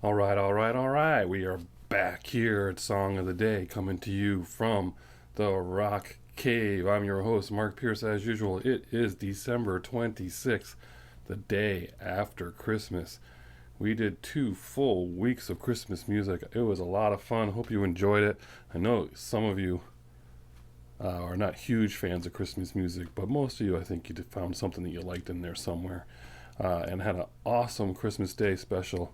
All right. We are back here at Song of the Day, coming to you from the Rock Cave. I'm your host, Mark Pierce, as usual. It is December 26th, the day after Christmas. We did 2 full weeks of Christmas music. It was a lot of fun. Hope you enjoyed it. I know some of you are not huge fans of Christmas music, but most of you, I think, you found something that you liked in there somewhere. And had an awesome Christmas Day special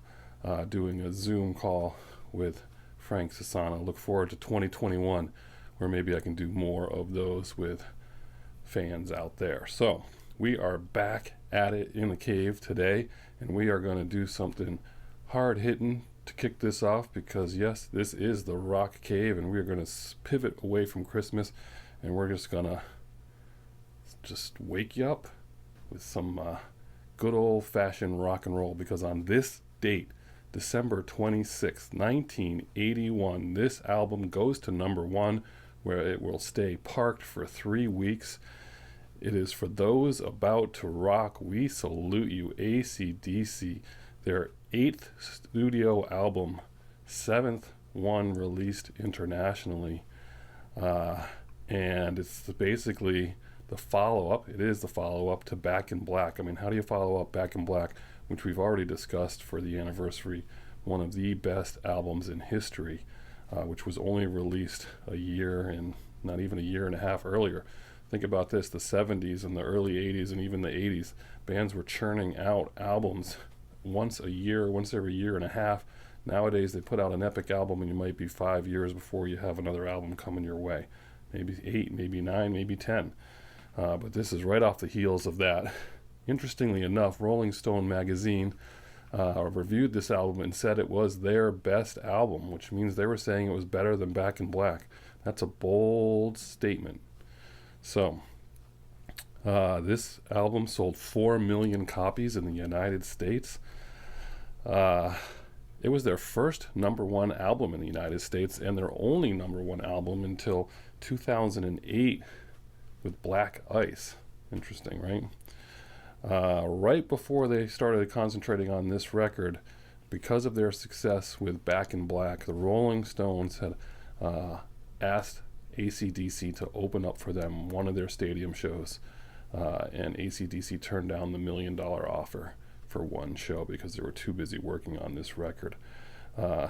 doing a Zoom call with Frank Sassana. Look forward to 2021, where maybe I can do more of those with fans out there. So we are back at it in the cave today, and we are going to do something hard hitting to kick this off, because yes, this is the Rock Cave, and we are going to pivot away from Christmas, and we're just going to wake you up with some good old-fashioned rock and roll, because on this date, December 26th, 1981, this album goes to number one, where it will stay parked for 3 weeks. It is For Those About to Rock, We Salute You, AC/DC, their 8th studio album, 7th one released internationally. And it's basically the follow-up. It is the follow-up to Back in Black. I mean, how do you follow up Back in Black, which we've already discussed for the anniversary, one of the best albums in history, which was only released a year and not even a year and a half earlier. Think about this, the 70s and the early 80s and even the 80s, bands were churning out albums once a year, once every year and a half. Nowadays, they put out an epic album and you might be 5 years before you have another album coming your way. Maybe 8, maybe 9, maybe 10. But this is right off the heels of that. Interestingly enough, Rolling Stone magazine reviewed this album and said it was their best album, which means they were saying it was better than Back in Black. That's a bold statement. So, this album sold 4 million copies in the United States. It was their first number one album in the United States, and their only number one album until 2008 with Black Ice. Interesting, right? Right before they started concentrating on this record, because of their success with Back in Black, the Rolling Stones had asked AC/DC to open up for them one of their stadium shows, and AC/DC turned down the $1 million offer for one show because they were too busy working on this record.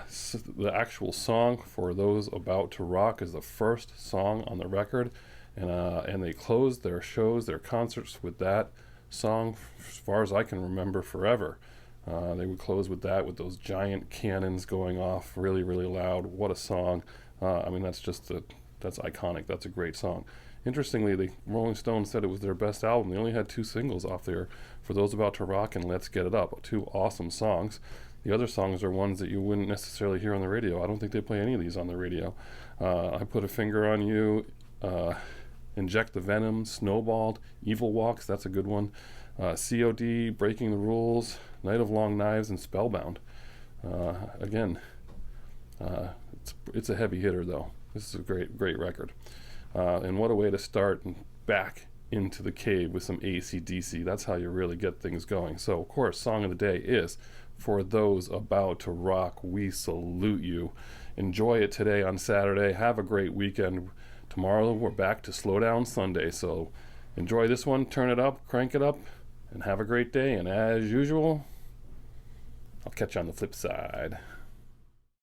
So the actual song, For Those About to Rock, is the first song on the record, and they closed their shows, their concerts, with that song, as far as I can remember, forever. They would close with that, with those giant cannons going off really, really loud. What a song. I mean, that's iconic. That's a great song. Interestingly, the Rolling Stones said it was their best album. They only had 2 singles off there, For Those About to Rock and Let's Get It Up, 2 awesome songs. The other songs are ones that you wouldn't necessarily hear on the radio. I don't think they play any of these on the radio. I Put a Finger on You, Inject the Venom, Snowballed, Evil Walks, that's a good one. COD, Breaking the Rules, Night of Long Knives, and Spellbound. Again, it's a heavy hitter, though. This is a great record. And what a way to start back into the cave with some AC/DC. That's how you really get things going. So, of course, song of the day is For Those About to Rock, We Salute You. Enjoy it today on Saturday. Have a great weekend. Tomorrow we're back to Slow Down Sunday. So enjoy this one, turn it up, crank it up, and have a great day. And as usual, I'll catch you on the flip side.